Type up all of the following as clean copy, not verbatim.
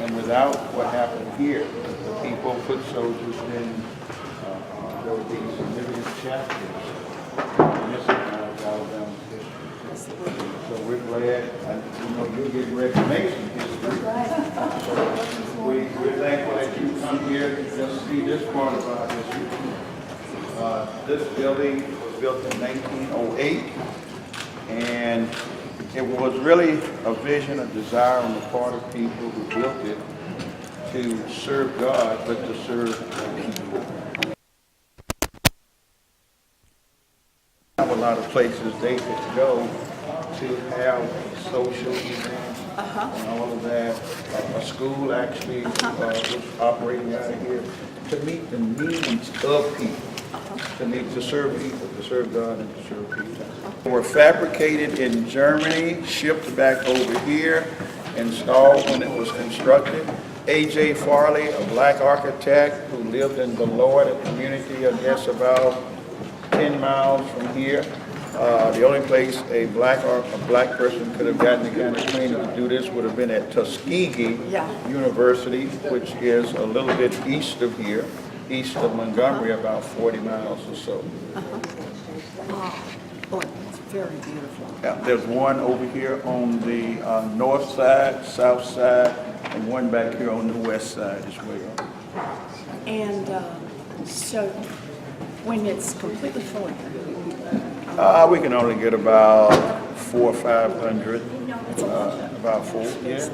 And without what happened here, the people, foot soldiers, then there would be significant chapters in this Alabama history. So we're glad, you're getting reclamation history. So we're thankful that you come here to just see this part of our history. This building was built in 1908, and it was really a vision, a desire on the part of people who built it to serve God, but to serve people. Have a lot of places they could go to have social events and all of that. A school actually was operating out of here to meet the needs of people. To serve people, to serve God and to serve people. They were fabricated in Germany, shipped back over here, installed when it was constructed. A.J. Farley, a black architect who lived in Beloit, a community, I guess, about 10 miles from here. The only place a black person could have gotten the kind of training to do this would have been at Tuskegee University, which is a little bit east of here. East of Montgomery, about 40 miles or so. Oh, it's very beautiful. Yeah, there's one over here on the north side, south side, and one back here on the west side as well. And so when it's completely full, We can only get about 400 or 500. it's a lot. About 4, yeah.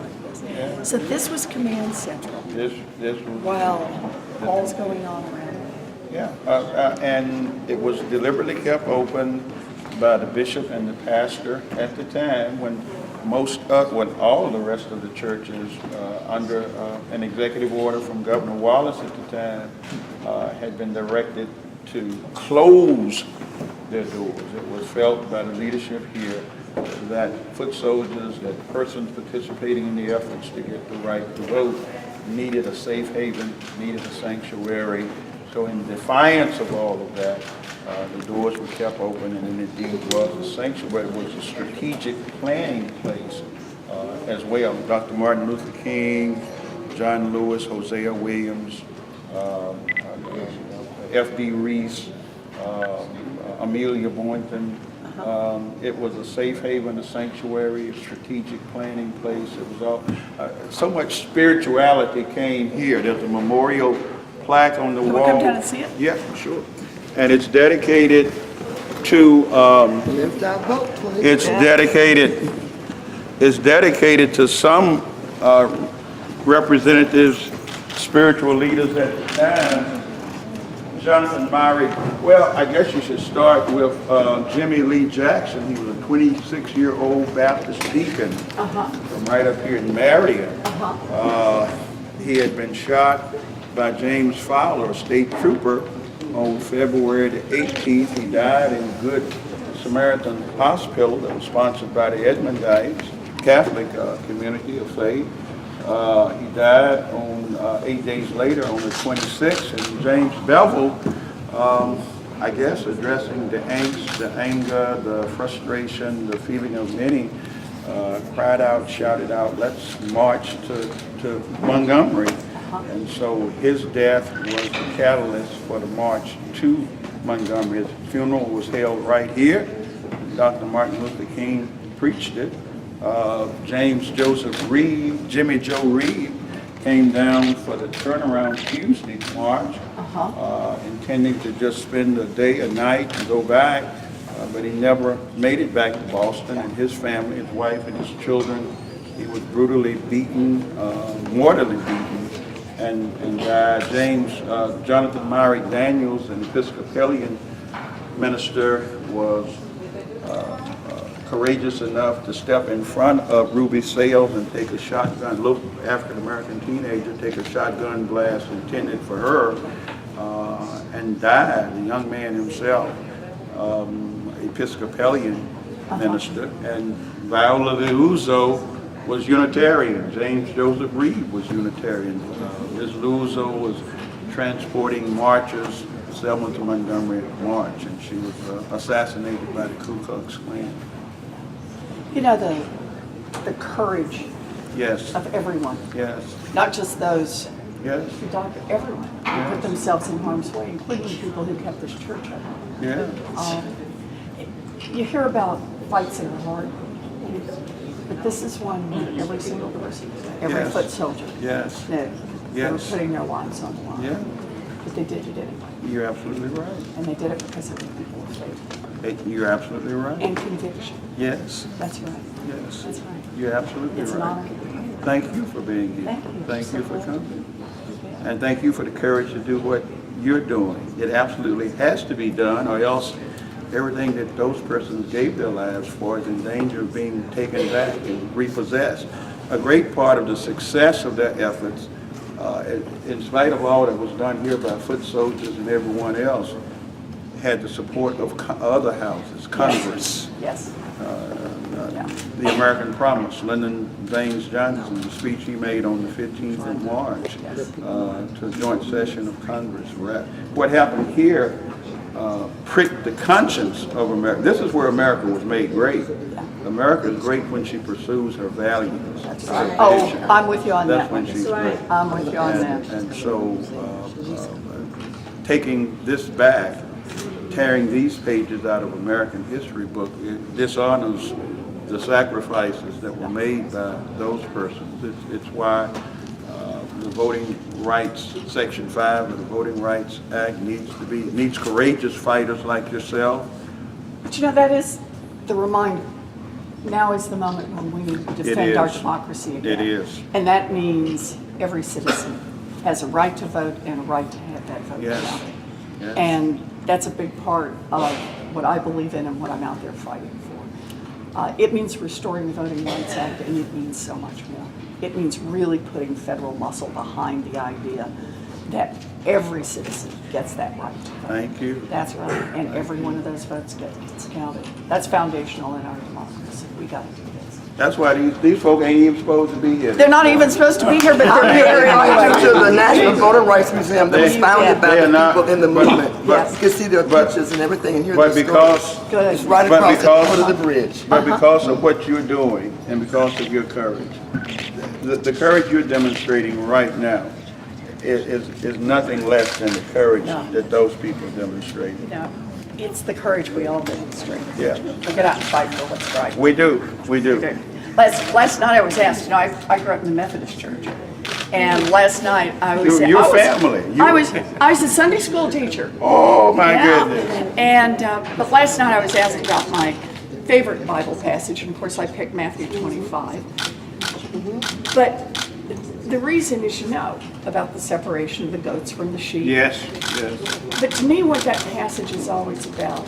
So this was Command Central This was... while all's going on around it. Yeah, and it was deliberately kept open by the bishop and the pastor at the time when when all the rest of the churches under an executive order from Governor Wallace at the time had been directed to close their doors. It was felt by the leadership here that foot soldiers, that persons participating in the efforts to get the right to vote needed a safe haven, needed a sanctuary. So in defiance of all of that, the doors were kept open, and it indeed was a sanctuary. It was a strategic planning place as well. Dr. Martin Luther King, John Lewis, Hosea Williams, F.D. Reese, Amelia Boynton. It was a safe haven, a sanctuary, a strategic planning place. It was all so much spirituality came here. There's a memorial plaque on the wall. Can we come down and see it? Yeah, sure. And it's dedicated to. Lift our vote, please. It's dedicated to some representatives, spiritual leaders at the time. Jonathan Myrie. Well, I guess you should start with Jimmy Lee Jackson. He was a 26-year-old Baptist deacon from right up here in Marion. He had been shot by James Fowler, a state trooper, on February the 18th. He died in Good Samaritan Hospital that was sponsored by the Edmondites, Catholic community of faith. He died on 8 days later on the 26th, and James Bevel, I guess, addressing the angst, the anger, the frustration, the feeling of many, cried out, shouted out, "Let's march to Montgomery." And so his death was the catalyst for the march to Montgomery. His funeral was held right here. Dr. Martin Luther King preached it. James Joseph Reed, Jimmy Joe Reed, came down for the turnaround Tuesday march, intending to just spend a day, a night, and go back, but he never made it back to Boston. And his family, his wife and his children, he was brutally beaten, mortally beaten, and died. Jonathan Myrie Daniels, an Episcopalian minister, was courageous enough to step in front of Ruby Sales and take a shotgun, a little African-American teenager, take a shotgun blast intended for her, and died. The young man himself, Episcopalian minister, and Viola Liuzzo was Unitarian. James Joseph Reed was Unitarian. Ms. Liuzzo was transporting marchers, Selma to Montgomery March, and she was assassinated by the Ku Klux Klan. You know, the courage Yes. of everyone, Yes. not just those Yes. who died, but everyone who put themselves in harm's way, including the people who kept this church open. Yeah. You hear about fights that are hard, but this is one where every single person, every Yes. foot soldier, Yes. knew they were Yes. putting their lives on the line. Yeah. But they did it anyway, You're absolutely right. and they did it because of the people of faith You're absolutely right. and conviction. Yes. That's right. Yes. That's right. You're absolutely It's an right. honor. Thank you for being here. Thank you. Thank you for So coming. And thank you for the courage to do what you're doing. It absolutely has to be done, or else everything that those persons gave their lives for is in danger of being taken back and repossessed. A great part of the success of their efforts, in spite of all that was done here by foot soldiers and everyone else, had the support of other houses, Congress, Yes. Yeah. the American Promise, Lyndon Baines Johnson, the speech he made on the 15th of March to the joint session of Congress. What happened here pricked the conscience of America. This is where America was made great. America is great when she pursues her values. That's right. Oh, I'm with you on that That's when one. she's great. I'm with you on that. And so, taking this back, tearing these pages out of American history book, it dishonors the sacrifices that were made by those persons. It's why the Voting Rights, Section 5 of the Voting Rights Act needs courageous fighters like yourself. But you know, that is the reminder. Now is the moment when we need to defend our is. democracy again. It is. And that means every citizen has a right to vote and a right to have that vote Yes. counted. Yes. And that's a big part of what I believe in and what I'm out there fighting for. It means restoring the Voting Rights Act, and it means so much more. It means really putting federal muscle behind the idea that every citizen gets that right to vote. Thank you. That's right, and every one of those votes gets counted. That's foundational in our democracy. We got to do this. That's why these folk ain't even supposed to be here. They're not even supposed to be here, but they're here anyway. To the National Voting Rights Museum that was founded by They are the not- people in the but- movement. but- You can see their but- pictures and everything and hear But their because stories. Good. It's right But across the because- foot of the bridge. But because of what you're doing and because of your courage, the courage you're demonstrating right now is nothing less than the courage No. that those people demonstrated. No, it's the courage we all demonstrate. Yeah, We get out and fight for what's right. we do, we do. Last night I was asked, you know, I grew up in the Methodist church. And last night I was... Your I was- family. I was a Sunday school teacher. Oh, my Yeah. goodness. And, but last night I was asked about my favorite Bible passage, and of course I picked Matthew 25. But the reason is, you know, about the separation of the goats from the sheep. Yes, yes, But to me, what that passage is always about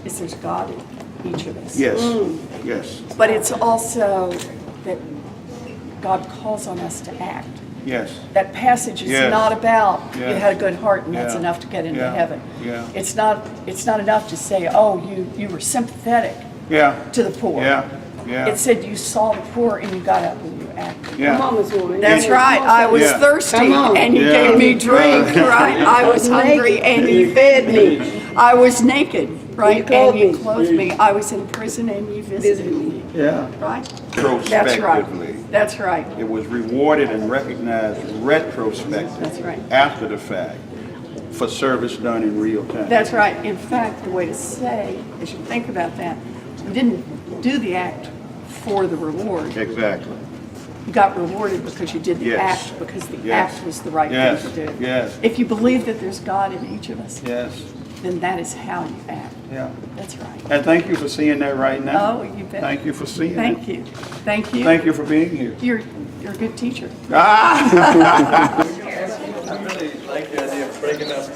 is there's God in each of us. yes, yes, But it's also that God calls on us to act. yes. That passage is Yes. not about you Yes. had a good heart and that's Yeah. enough to get into Yeah. heaven. Yeah. It's not enough to say, oh, you were sympathetic Yeah, to the poor. yeah, yeah. It said you saw the poor and you got up and you acted. Yeah. That's right. I was Yeah. thirsty and you Yeah. gave me drink, right? I was hungry and you fed me. I was naked, right? And you clothed me. I was in prison and you visited me, Yeah. right? Prospectively. That's right. That's right. It was rewarded and recognized retrospectively. That's right. After the fact, for service done in real time. That's right. In fact, the way to say, as you think about that, you didn't do the act for the reward. Exactly. You got rewarded because you did the Yes. act, because the Yes. act was the right Yes. thing to do. Yes. If you believe that there's God in each of us, Yes. then that is how you act. Yeah. That's right. And thank you for seeing that right now. Oh, you bet. Thank you for seeing it. Thank you. Thank you. Thank you for being here. You're a good teacher. Ah! I really like the idea of breaking up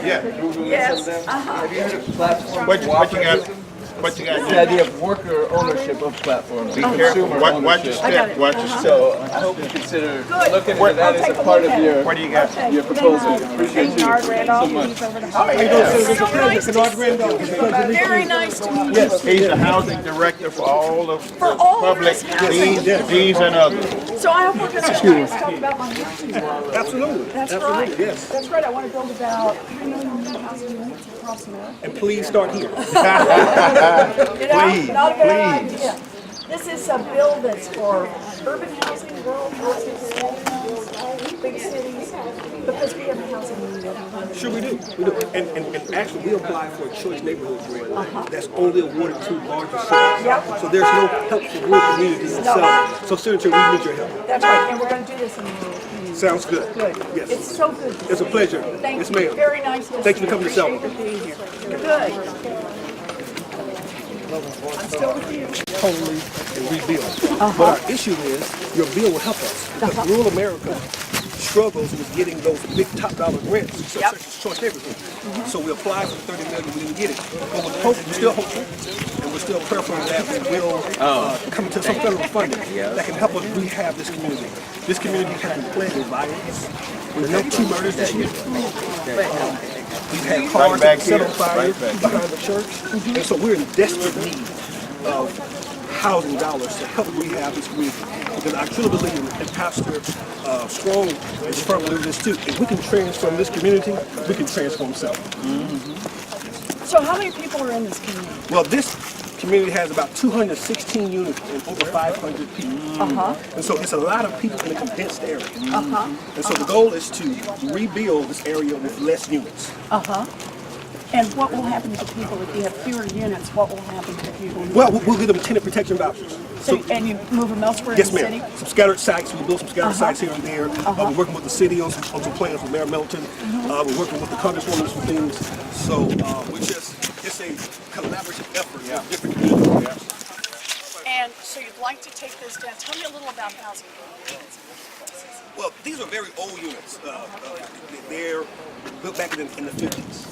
Yeah. Yes. Have you heard of platform What you got? What you The got? idea of worker ownership of platforms. Be careful. Watch your step. Watch your step. So I hope you consider looking into that as a part of What do you got? your proposal. Appreciate you so much. Very nice to meet you. He's the housing director for all of the all of public, this housing. these and others. So I hope we're going to talk about my housing. Absolutely. That's right. Yes. That's right. I want to build about 3 million new housing units across America. And please start here. You know, Please, not a bad please. idea. This is a bill that's for urban housing, rural housing, small towns, big cities, because we have a housing need everywhere. Sure we do. We do. And actually we apply for a choice neighborhood grant that's only awarded to larger cities. Yep. So there's no help for rural communities itself. So Senator, we need your help. That's right, and we're going to do this in the rural communities. Sounds good. Good. Yes. It's so good to It's a see pleasure. you. Thank Yes, you. ma'am. Very nice to Thank see you for coming to Selma. Appreciate you being here. You're good. I'm still with you. Totally and rebuild. But our issue is your bill will help us. Because rural America struggles with getting those big top dollar grants such as choice neighborhood. So we applied for the $30 million, we didn't get it. But we're still hopeful and we're still prayerful that we will come to some federal funding that can help us rehab this community. This community has been plagued with violence. We've had 2 murders this year. We've had cars that set on fire behind the church. And so we're in desperate need of housing dollars to help rehab this community. Because I truly believe, and Pastor Strong is firm believer in this too, if we can transform this community, we can transform Selma. So how many people are in this community? Well, this community has about 216 units and over 500 people. And so it's a lot of people in a condensed area. And so the goal is to rebuild this area with less units. And what will happen to people if you have fewer units? What will happen to people? Well, we'll give them tenant protection vouchers. So, and you move them elsewhere Yes, in the ma'am. city? Some scattered sites. We built some scattered sites here and there. We're working with the city on some plans with Mayor Melton. We're working with the congresswoman on some things. So it's a collaborative effort with different communities. And so you'd like to take this down. Tell me a little about housing. Well, these are very old units. They're built back in the 50s.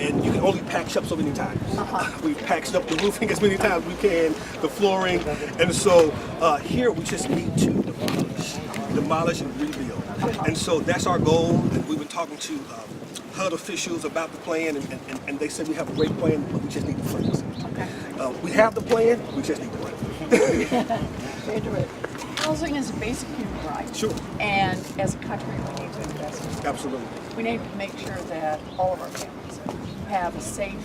And you can only patch up so many times. We've patched up the roofing as many times as we can, the flooring. And so here we just need to demolish and rebuild. And so that's our goal. And we've been talking to HUD officials about the plan, and they said we have a great plan, but we just need the funds. We have the plan, we just need the money. Housing is a basic human right. Sure. And as a country, we need to invest in it. Absolutely. We need to make sure that all of our families have a safe,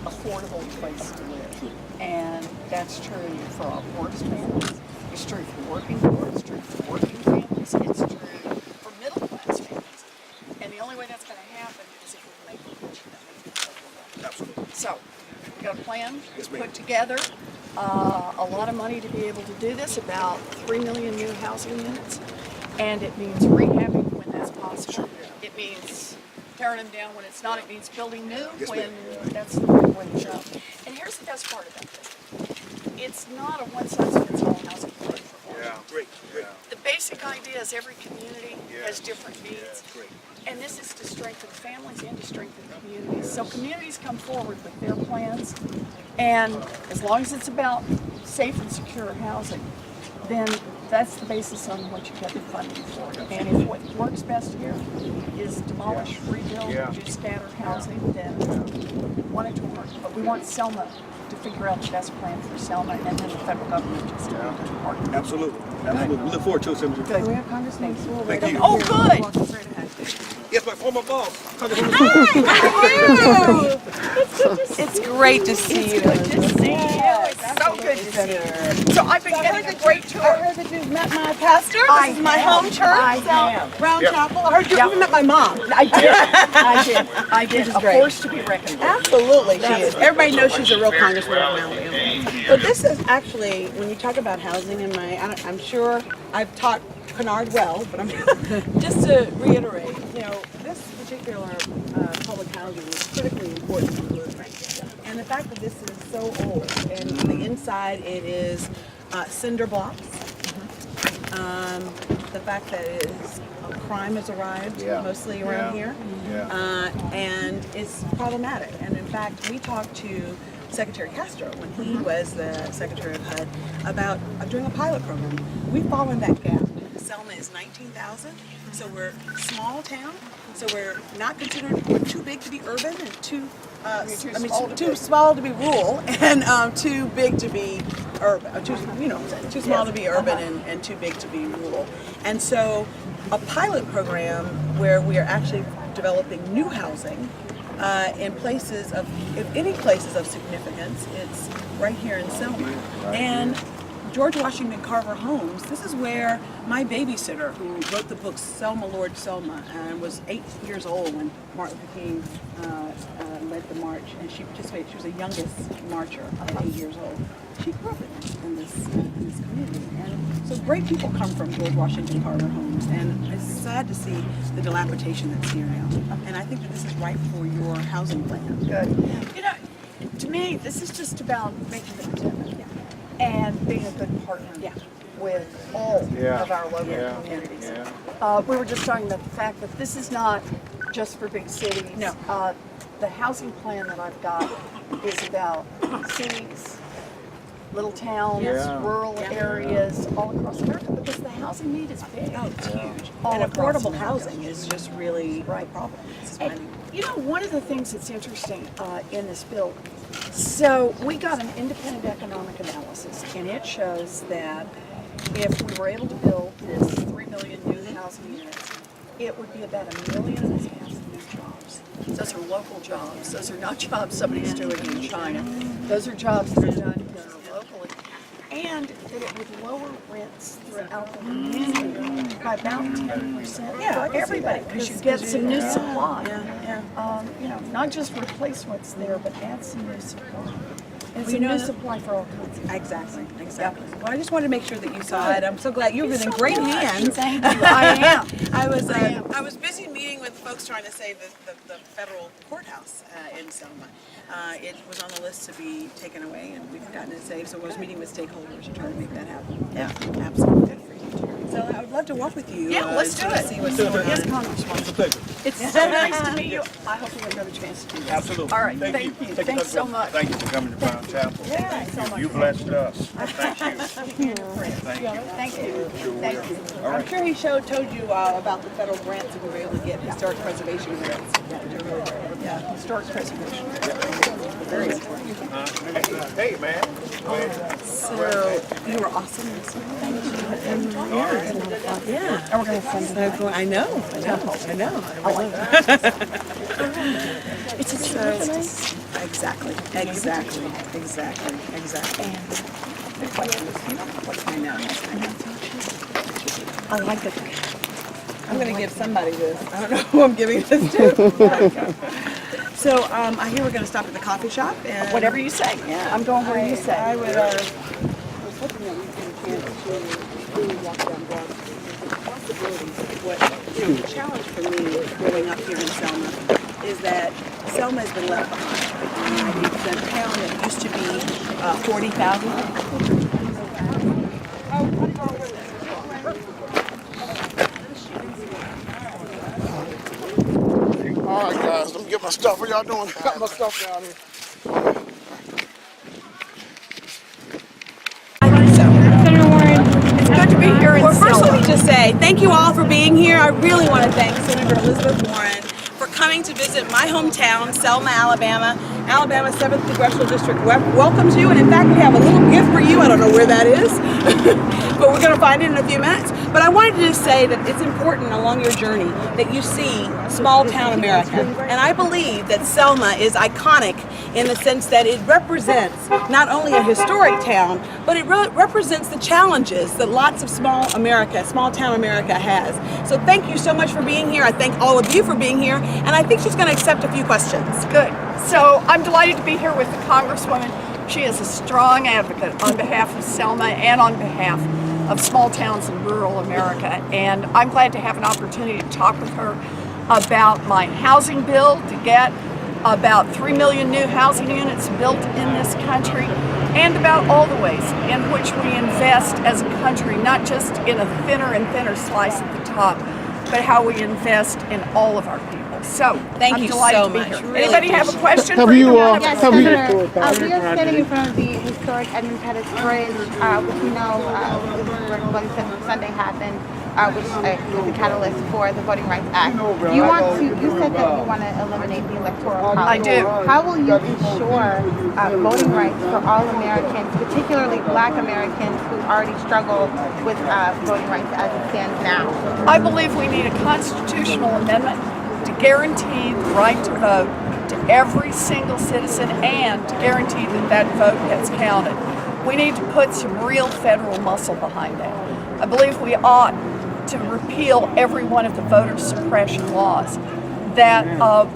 affordable place to live. And that's true for our poorest families. It's true for working poor. It's true for working families. It's true for middle class families. And the only way that's going to happen is if we make a vision that we can live. Absolutely. So, we've got a plan Yes, ma'am. put together. A lot of money to be able to do this, about 3 million new housing units, and it means rehabbing when that's possible. It means tearing them down when it's not. It means building new Yes, when ma'am. that's the right way to go. And here's the best part about this. It's not a one-size-fits-all housing plan for all. Great. The basic idea is every community has different needs. And this is to strengthen families and to strengthen communities. So communities come forward with their plans, and as long as it's about safe and secure housing, then that's the basis on which you get the funding for it. And if what works best here is demolish, rebuild, do scattered housing, then we want it to work. But we want Selma to figure out the best plan for Selma, and then the federal government just to work. Absolutely. We look forward to it, Senator. Good. We have Congressman Sewell right Thank you. over Oh, here. good. Walk us right ahead. Yes, my former boss. It's great to see you. Good to see you. It's so good to see you. So I've been getting a great I tour. heard that you've met my pastor. I This is my have. home church, I have. Brown Chapel. I heard you Yep. even met my mom. I did. A great. force to be reckoned with. Absolutely, she is. Everybody knows she's a real congresswoman around here. But this is actually, when you talk about housing, I'm sure I've taught Kennard well, but I'm just to reiterate, this particular public housing is critically important to the movement. And the fact that this is so old, and on the inside it is cinder blocks. The fact that crime has arrived mostly around here, and it's problematic. And in fact, we talked to Secretary Castro when he was the Secretary of HUD about doing a pilot program. We've fallen that gap. Selma is 19,000, so we're a small town. So we're not considered, we're too big to be urban and too small to be rural, and too big to be urban, too small to be urban and too big to be rural. And so a pilot program where we are actually developing new housing in places of, if any places of significance, it's right here in Selma. And George Washington Carver Homes, this is where my babysitter, who wrote the book Selma, Lord Selma, and was 8 years old when Martin Luther King led the march, and she participated. She was the youngest marcher at 8 years old. She grew up in this community, and so great people come from George Washington Carver Homes, and it's sad to see the dilapidation that's here now. And I think that this is right for your housing plan. Good. You know, to me, this is just about making the commitment and being a good partner with all of our local communities. We were just talking about the fact that this is not just for big cities. No. The housing plan that I've got is about cities, little towns, rural areas all across America, because the housing need is big. Oh, it's huge. All And across affordable America. housing is just really a problem. This is And, you know, one of the things that's interesting in this bill, so we got an independent economic analysis, and it shows that if we were able to build this 3 million new housing units, it would be about 1.5 million new jobs. Those are local jobs. Those are not jobs somebody's doing in China. Those are jobs that are done here locally. And that it would lower rents throughout the community by about 10% for everybody, because you get some new supply. You know, not just replace what's there, but add some new supply. And Well, some you know new that- supply for all kinds of Exactly. Well, I just wanted to make sure that you saw it. I'm so glad you've been in great hands. Thank you. I am. I was busy meeting with folks trying to save the federal courthouse in Selma. It was on the list to be taken away, and we've gotten it saved. So I was meeting with stakeholders to try to make that happen. Yeah, absolutely. So I would love to work with you. Yeah, let's do it. See what's going on. Yes, Congresswoman. It's a pleasure. It's so nice to meet you. I hope we have another chance to do this. Absolutely. All right, Thank thank you. you. Thank you, Thanks so Dr. much. Thank you for coming to Brown Chapel. Thanks so much. You blessed us. Thank you. Thank you. Thank you. Thank you. I'm sure he told you about the federal grants that we were able to get, historic preservation grants. Yeah, historic preservation. Very important. Hey, man. So you were awesome. Thank you. Yeah. And we're going to send it. I know. I like that. It's a chance. Exactly. I know. I like it. I'm going to give somebody this. I don't know who I'm giving this to. So I hear we're going to stop at the coffee shop. And Whatever you say. Yeah. I'm going where you say. I was hoping that we could get a chance to really walk down Broad Street. The possibilities of what, you know, the challenge for me growing up here in Selma is that Selma has been left behind. It's a town that used to be 40,000. All right, guys, let me get my stuff. What y'all doing? Got my stuff down here. Senator Warren, It's good to be here in well, first let Selma. me just say thank you all for being here. I really want to thank Senator Elizabeth Warren for coming to visit my hometown, Selma, Alabama. Alabama's 7th Congressional District welcomes you, and in fact we have a little gift for you. I don't know where that is, but we're going to find it in a few minutes. But I wanted to just say that it's important along your journey that you see small town America. And I believe that Selma is iconic in the sense that it represents not only a historic town, but it represents the challenges that lots of small town America has. So thank you so much for being here. I thank all of you for being here. And I think she's going to accept a few questions. Good. So I'm delighted to be here with the Congresswoman. She is a strong advocate on behalf of Selma and on behalf of small towns in rural America. And I'm glad to have an opportunity to talk with her about my housing bill, to get about 3 million new housing units built in this country, and about all the ways in which we invest as a country, not just in a thinner and thinner slice at the top, but how we invest in all of our people. So Thank I'm you delighted so to be much. here. Really Anybody have a question? Have for you, either one of Yes, us? Senator, we are standing in front of the historic Edmund Pettus Bridge, which we know when Sunday happened, which was the catalyst for the Voting Rights Act. You said that you want to eliminate the electoral college. I do. How will you ensure voting rights for all Americans, particularly Black Americans who already struggle with voting rights as it stands now? I believe we need a constitutional amendment to guarantee the right to vote to to every single citizen and to guarantee that that vote gets counted. We need to put some real federal muscle behind that. I believe we ought to repeal every one of the voter suppression laws. That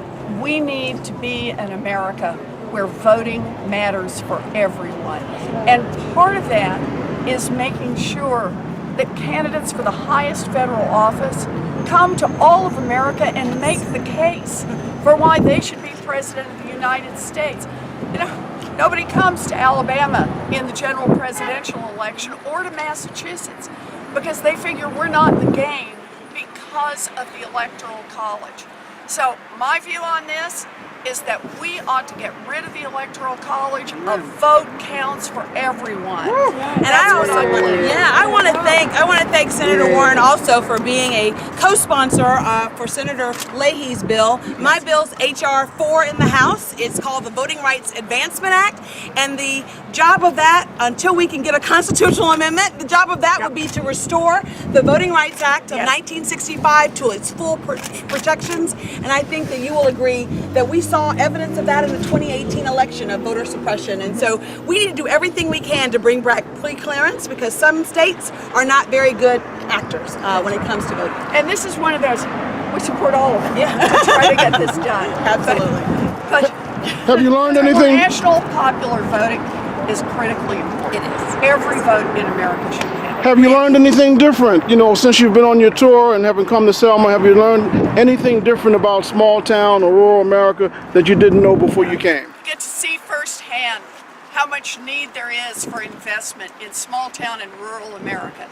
we need to be an America where voting matters for everyone. And part of that is making sure that candidates for the highest federal office come to all of America and make the case for why they should be president of the United States. You know, nobody comes to Alabama in the general presidential election or to Massachusetts because they figure we're not in the game because of the Electoral College. So my view on this is that we ought to get rid of the Electoral College. A vote counts for everyone. And I want to thank Senator Warren also for being a co-sponsor for Senator Leahy's bill. My bill's H.R. 4 in the House. It's called the Voting Rights Advancement Act, and the job of that, until we can get a constitutional amendment, the job of that would be to restore the Voting Rights Act of 1965 to its full protections. And I think that you will agree that we saw evidence of that in the 2018 election of voter suppression. And so we need to do everything we can to bring back pre-clearance because some states are not very good actors when it comes to voting. And this is one of those, we support all of it to try to get this done. Absolutely. But Have you learned anything? national popular voting is critically important. It is. Every vote in America should count. Have you learned anything different? You know, since you've been on your tour and having come to Selma, have you learned anything different about small town or rural America that you didn't know before you came? Get to see firsthand how much need there is for investment in small town and rural America.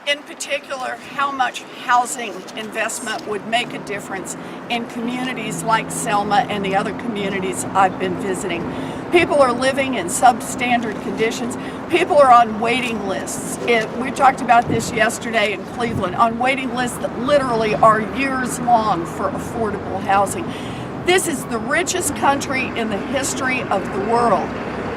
In particular, how much housing investment would make a difference in communities like Selma and the other communities I've been visiting. People are living in substandard conditions. People are on waiting lists. We talked about this yesterday in Cleveland, on waiting lists that literally are years long for affordable housing. This is the richest country in the history of the world.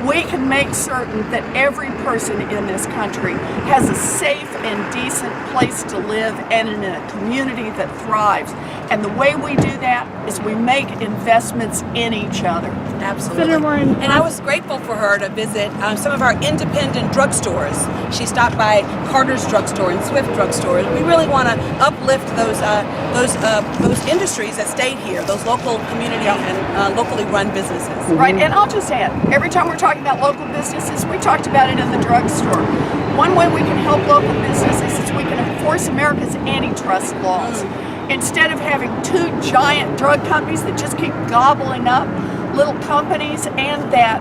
We can make certain that every person in this country has a safe and decent place to live and in a community that thrives. And the way we do that is we make investments in each other. Absolutely. Senator Warren, And I was grateful for her to visit some of our independent drugstores. She stopped by Carter's drugstore and Swift drugstore. We really want to uplift those industries that stayed here, those local community and locally run businesses. Right, and I'll just add, every time we're talking about local businesses, we talked about it in the drugstore. One way we can help local businesses is we can enforce America's antitrust laws. Instead of having two giant drug companies that just keep gobbling up little companies and that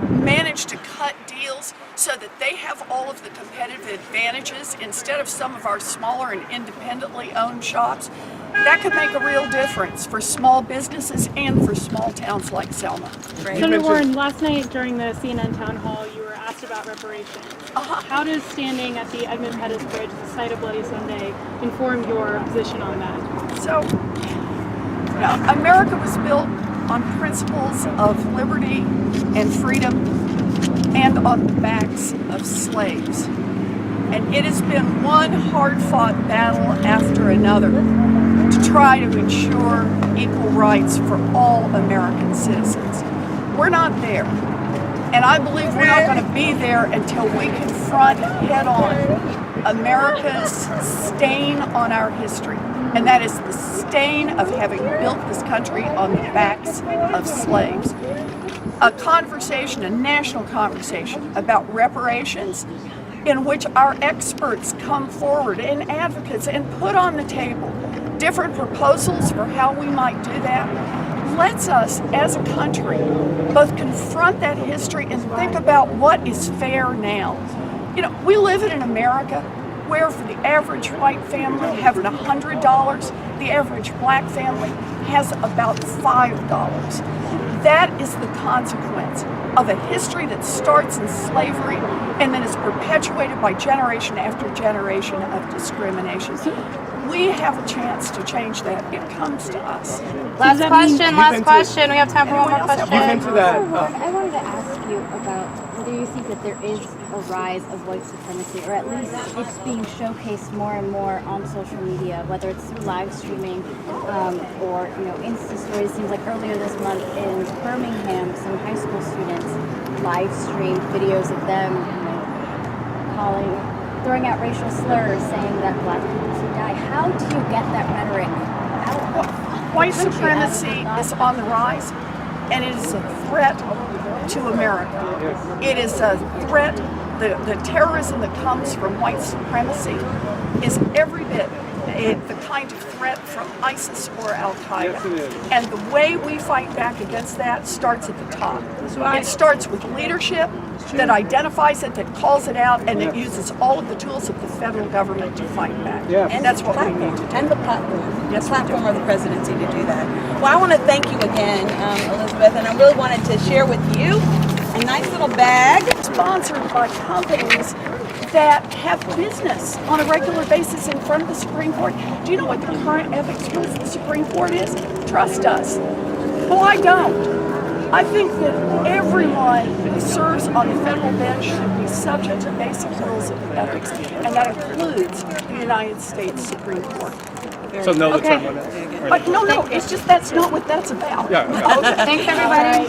manage to cut deals so that they have all of the competitive advantages instead of some of our smaller and independently owned shops, that could make a real difference for small businesses and for small towns like Selma. Senator Warren, last night during the CNN town hall, you were asked about reparations. How does standing at the Edmund Pettus Bridge, the site of Bloody Sunday, inform your position on that? So, America was built on principles of liberty and freedom and on the backs of slaves. And it has been one hard-fought battle after another to try to ensure equal rights for all American citizens. We're not there. And I believe we're not going to be there until we confront head-on America's stain on our history. And that is the stain of having built this country on the backs of slaves. A conversation, a national conversation about reparations in which our experts come forward and advocates and put on the table different proposals for how we might do that, lets us as a country both confront that history and think about what is fair now. You know, we live in an America where for the average white family having $100, the average black family has about $5. That is the consequence of a history that starts in slavery and then is perpetuated by generation after generation of discrimination. We have a chance to change that. It comes to us. Last question. We have time for one more question. You've been to that. I wanted to ask you about whether you think that there is a rise of white supremacy, or at least it's being showcased more and more on social media, whether it's through live streaming or Insta stories. It seems like earlier this month in Birmingham, some high school students live streamed videos of them throwing out racial slurs, saying that black people should die. How do you get that rhetoric out? White supremacy is on the rise, and it is a threat to America. It is a threat. The terrorism that comes from white supremacy is every bit the kind of threat from ISIS or Al-Qaeda. And the way we fight back against that starts at the top. It starts with leadership that identifies it, that calls it out, and it uses all of the tools of the federal government to fight back. And that's what we need to do. And the platform. Yes, platform of the presidency to do that. Well, I want to thank you again, Elizabeth, and I really wanted to share with you a nice little bag. Sponsored by companies that have business on a regular basis in front of the Supreme Court. Do you know what the current ethics rules of the Supreme Court is? Trust us. Well, I don't. I think that everyone who serves on the federal bench should be subject to basic rules of ethics, and that includes the United States Supreme Court. So no term on that. But no, it's just that's not what that's about. Yeah. Okay. Thanks, everybody.